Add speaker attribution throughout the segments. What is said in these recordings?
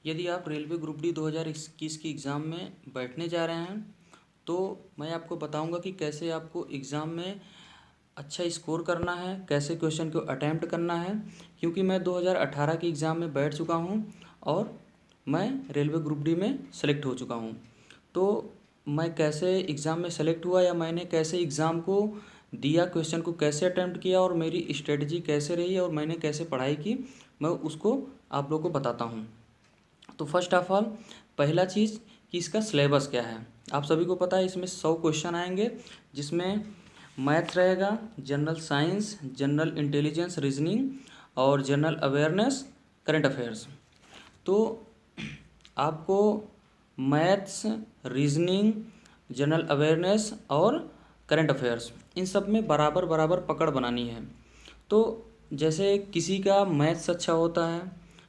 Speaker 1: यदि आप railway group D 2021 की एग्ज़ाम में बैठने जा रहे हैं तो मैं आपको बताऊंगा कि कैसे आपको एग्ज़ाम में अच्छा स्कोर करना है, कैसे क्वेश्चन को अटैम्प्ट करना है। क्योंकि मैं 2018 की एग्ज़ाम में बैठ चुका हूं और मैं रेलवे ग्रुप डी में सेलेक्ट हो चुका हूं। तो मैं कैसे एग्ज़ाम में सेलेक्ट हुआ या मैंने कैसे एग्ज़ाम को दिया, क्वेश्चन को कैसे अटैम्प्ट किया और मेरी स्ट्रेटजी कैसे रही और मैंने कैसे पढ़ाई की, मैं उसको आप लोगों को बताता हूँ। तो फर्स्ट ऑफ ऑल पहला चीज़ कि इसका सिलेबस क्या है। आप सभी को पता है इसमें 100 क्वेश्चन आएंगे, जिसमें मैथ रहेगा, general science, general intelligence, reasoning और जनरल अवेयरनेस, करंट अफेयर्स। तो आपको मैथ्स, रीजनिंग, जनरल अवेयरनेस और करंट अफेयर्स इन सब में बराबर बराबर पकड़ बनानी है। तो जैसे किसी का मैथ्स अच्छा होता है,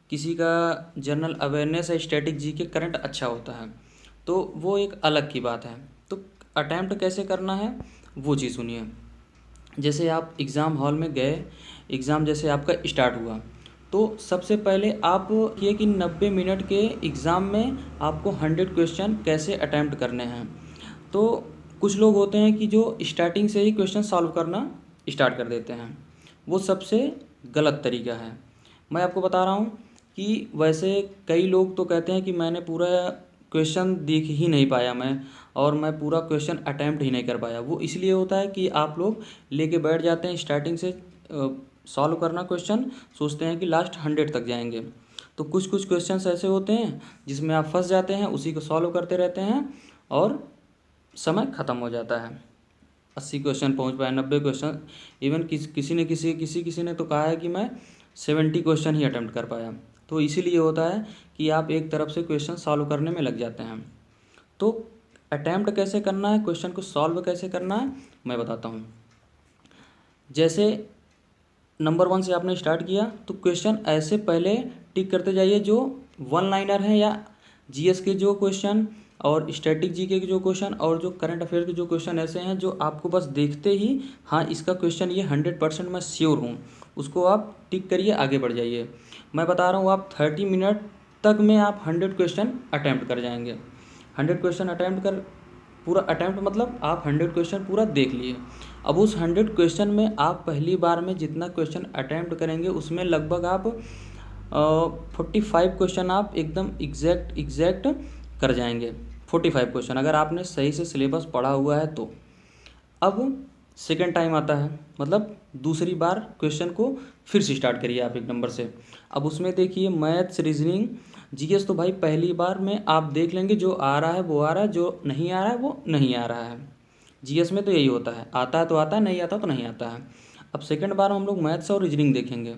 Speaker 1: किसी का जनरल अवेयरनेस है, स्टैटिक जीके, करंट अच्छा होता है, तो वो एक अलग की बात है। तो अटैम्प्ट कैसे करना है वो चीज़ सुनिए। जैसे आप एग्ज़ाम हॉल में गए, एग्ज़ाम जैसे आपका स्टार्ट हुआ, तो सबसे पहले आप ये कि 90 मिनट के एग्ज़ाम में आपको 100 क्वेश्चन कैसे अटैम्प्ट करने हैं। तो कुछ लोग होते हैं कि जो स्टार्टिंग से ही क्वेश्चन सॉल्व करना स्टार्ट कर देते हैं, वो सबसे गलत तरीका है। मैं आपको बता रहा हूँ कि वैसे कई लोग तो कहते हैं कि मैंने पूरा क्वेश्चन देख ही नहीं पाया मैं, और मैं पूरा क्वेश्चन अटैम्प्ट ही नहीं कर पाया। वो इसलिए होता है कि आप लोग लेके बैठ जाते हैं स्टार्टिंग से सॉल्व करना क्वेश्चन, सोचते हैं कि लास्ट 100 तक जाएंगे। तो कुछ कुछ क्वेश्चंस ऐसे होते हैं जिसमें आप फंस जाते हैं, उसी को सॉल्व करते रहते हैं और समय ख़त्म हो जाता है। 80 क्वेश्चन पहुंच पाए, 90 क्वेश्चन, इवन किसी ने तो कहा है कि मैं 70 क्वेश्चन ही अटैम्प्ट कर पाया। तो इसीलिए होता है कि आप एक तरफ से क्वेश्चन सॉल्व करने में लग जाते हैं। तो अटैम्प्ट कैसे करना है, क्वेश्चन को सॉल्व कैसे करना है, मैं बताता हूँ। जैसे नंबर 1 से आपने स्टार्ट किया तो क्वेश्चन ऐसे पहले टिक करते जाइए जो वन लाइनर हैं, या जीएस के जो क्वेश्चन और स्टैटिक जीके के जो क्वेश्चन और जो करंट अफेयर के जो क्वेश्चन ऐसे हैं जो आपको बस देखते ही हाँ इसका क्वेश्चन ये 100% मैं श्योर हूँ, उसको आप टिक करिए, आगे बढ़ जाइए। मैं बता रहा हूँ आप 30 मिनट तक में आप 100 क्वेश्चन अटैम्प्ट कर जाएंगे। 100 क्वेश्चन अटैम्प्ट कर, पूरा अटैम्प्ट मतलब आप 100 क्वेश्चन पूरा देख लिए। अब उस 100 क्वेश्चन में आप पहली बार में जितना क्वेश्चन अटैम्प्ट करेंगे उसमें लगभग आप 45 क्वेश्चन आप एकदम एग्जैक्ट कर जाएंगे। 45 क्वेश्चन अगर आपने सही से सिलेबस पढ़ा हुआ है तो। अब सेकेंड टाइम आता है, मतलब दूसरी बार क्वेश्चन को फिर से स्टार्ट करिए आप एक नंबर से। अब उसमें देखिए मैथ्स, रीजनिंग, जीएस तो भाई पहली बार में आप देख लेंगे, जो आ रहा है वो आ रहा है, जो नहीं आ रहा है वो नहीं आ रहा है। जीएस में तो यही होता है, आता है तो आता है, नहीं आता तो नहीं आता है। अब सेकंड बार हम लोग मैथ्स और रीजनिंग देखेंगे।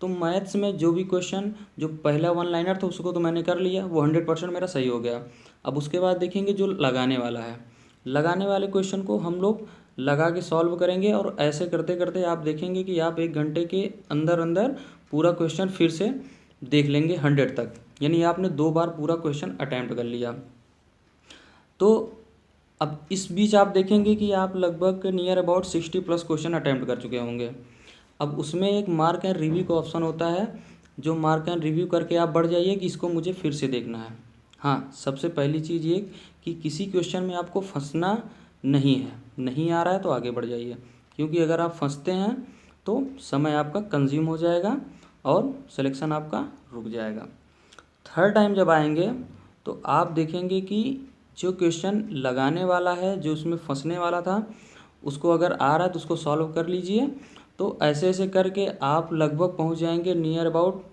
Speaker 1: तो मैथ्स में जो भी क्वेश्चन, जो पहला वन लाइनर था उसको तो मैंने कर लिया, वो 100% मेरा सही हो गया। अब उसके बाद देखेंगे जो लगाने वाला है, लगाने वाले क्वेश्चन को हम लोग लगा के सॉल्व करेंगे, और ऐसे करते करते आप देखेंगे कि आप 1 घंटे के अंदर अंदर पूरा क्वेश्चन फिर से देख लेंगे 100 तक, यानी आपने 2 बार पूरा क्वेश्चन अटैम्प्ट कर लिया। तो अब इस बीच आप देखेंगे कि आप लगभग नियर अबाउट 60+ क्वेश्चन अटैम्प्ट कर चुके होंगे। अब उसमें एक मार्क एंड रिव्यू का ऑप्शन होता है, जो मार्क एंड रिव्यू करके आप बढ़ जाइए कि इसको मुझे फिर से देखना है। हाँ, सबसे पहली चीज़ ये कि किसी क्वेश्चन में आपको फंसना नहीं है, नहीं आ रहा है तो आगे बढ़ जाइए, क्योंकि अगर आप फंसते हैं तो समय आपका कंज्यूम हो जाएगा और सिलेक्शन आपका रुक जाएगा। थर्ड टाइम जब आएंगे तो आप देखेंगे कि जो क्वेश्चन लगाने वाला है, जो उसमें फंसने वाला था, उसको अगर आ रहा है तो उसको सॉल्व कर लीजिए। तो ऐसे ऐसे करके आप लगभग पहुंच जाएंगे नियर अबाउट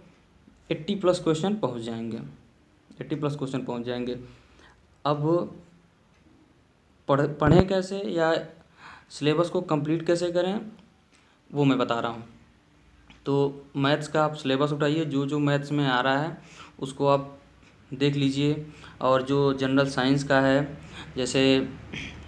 Speaker 1: 80+ क्वेश्चन पहुंच जाएंगे, 80+ क्वेश्चन पहुंच जाएंगे। अब पढ़ें कैसे या सिलेबस को कंप्लीट कैसे करें वो मैं बता रहा हूँ। तो मैथ्स का आप सिलेबस उठाइए, जो जो मैथ्स में आ रहा है उसको आप देख लीजिए, और जो जनरल साइंस का है, जैसे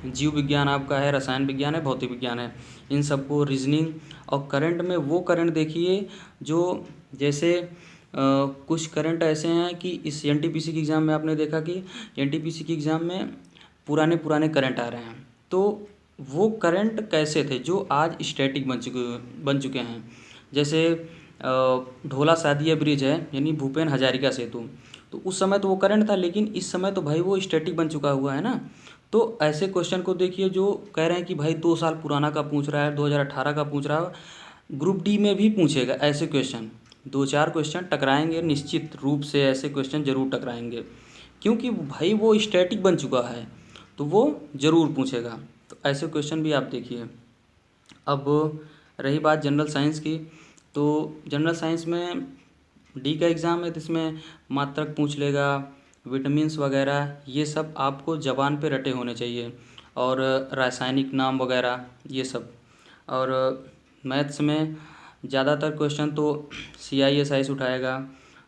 Speaker 1: जीव विज्ञान आपका है, रसायन विज्ञान है, भौतिक विज्ञान है, इन सबको, रीजनिंग। और करंट में वो करंट देखिए जो जैसे कुछ करंट ऐसे हैं कि इस एनटीपीसी की एग्ज़ाम में आपने देखा कि एनटीपीसी की एग्ज़ाम में पुराने पुराने करंट आ रहे हैं। तो वो करंट कैसे थे जो आज स्टैटिक बन चुके हैं। जैसे ढोला सादिया ब्रिज है, यानी भूपेन हजारिका सेतु। तो उस समय तो वो करंट था, लेकिन इस समय तो भाई वो स्टैटिक बन चुका हुआ है ना। तो ऐसे क्वेश्चन को देखिए जो कह रहे हैं कि भाई 2 साल पुराना का पूछ रहा है, 2018 का पूछ रहा है। ग्रुप डी में भी पूछेगा ऐसे क्वेश्चन, 2-4 क्वेश्चन टकराएंगे निश्चित रूप से, ऐसे क्वेश्चन जरूर टकराएंगे, क्योंकि भाई वो स्टैटिक बन चुका है, तो वो ज़रूर पूछेगा। तो ऐसे क्वेश्चन भी आप देखिए। अब रही बात जनरल साइंस की, तो जनरल साइंस में डी का एग्ज़ाम है, तो इसमें मात्रक पूछ लेगा, विटामिन्स वगैरह ये सब आपको ज़बान पे रटे होने चाहिए, और रासायनिक नाम वगैरह ये सब। और मैथ्स में ज़्यादातर क्वेश्चन तो CISI से उठाएगा,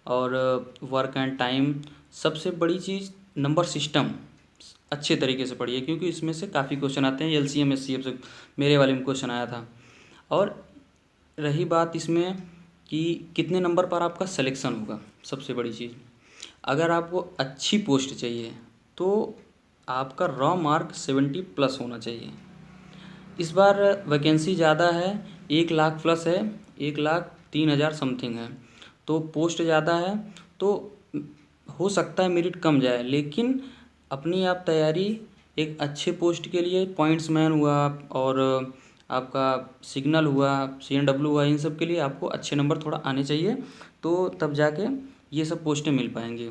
Speaker 1: और वर्क एंड टाइम। सबसे बड़ी चीज़ नंबर सिस्टम अच्छे तरीके से पढ़िए, क्योंकि इसमें से काफ़ी क्वेश्चन आते हैं। LCM SCF से मेरे वाले में क्वेश्चन आया था। और रही बात इसमें कि कितने नंबर पर आपका सिलेक्शन होगा, सबसे बड़ी चीज़, अगर आपको अच्छी पोस्ट चाहिए तो आपका रॉ मार्क 70+ होना चाहिए। इस बार वैकेंसी ज़्यादा है, 1 लाख प्लस है, 1,03,000 समथिंग है, तो पोस्ट ज़्यादा है, तो हो सकता है मेरिट कम जाए, लेकिन अपनी आप तैयारी एक अच्छे पोस्ट के लिए, पॉइंट्समैन हुआ और आपका सिग्नल हुआ, CNW हुआ, इन सब के लिए आपको अच्छे नंबर थोड़ा आने चाहिए, तो तब जाके ये सब पोस्टें मिल पाएंगी।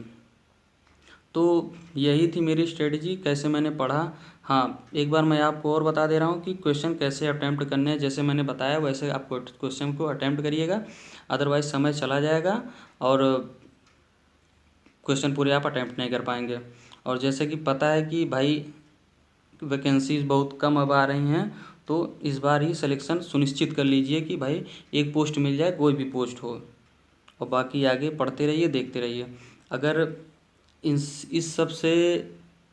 Speaker 1: तो यही थी मेरी स्ट्रेटजी, कैसे मैंने पढ़ा। हाँ, एक बार मैं आपको और बता दे रहा हूँ कि क्वेश्चन कैसे अटैम्प्ट करने हैं। जैसे मैंने बताया वैसे आप क्वेश्चन को अटैम्प्ट करिएगा, अदरवाइज़ समय चला जाएगा और क्वेश्चन पूरे आप अटैम्प्ट नहीं कर पाएंगे। और जैसे कि पता है कि भाई वैकेंसीज बहुत कम अब आ रही हैं, तो इस बार ही सिलेक्शन सुनिश्चित कर लीजिए कि भाई एक पोस्ट मिल जाए, कोई भी पोस्ट हो, और बाकी आगे पढ़ते रहिए, देखते रहिए। अगर इस सब से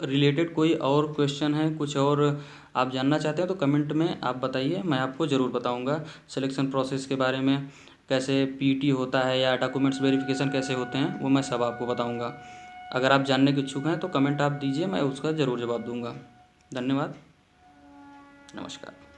Speaker 1: रिलेटेड कोई और क्वेश्चन है, कुछ और आप जानना चाहते हैं, तो कमेंट में आप बताइए, मैं आपको ज़रूर बताऊंगा सिलेक्शन प्रोसेस के बारे में, कैसे PT होता है या डॉक्यूमेंट्स वेरिफिकेशन कैसे होते हैं, वो मैं सब आपको बताऊंगा। अगर आप जानने के इच्छुक हैं तो कमेंट आप दीजिए, मैं उसका ज़रूर जवाब दूंगा। धन्यवाद, नमस्कार।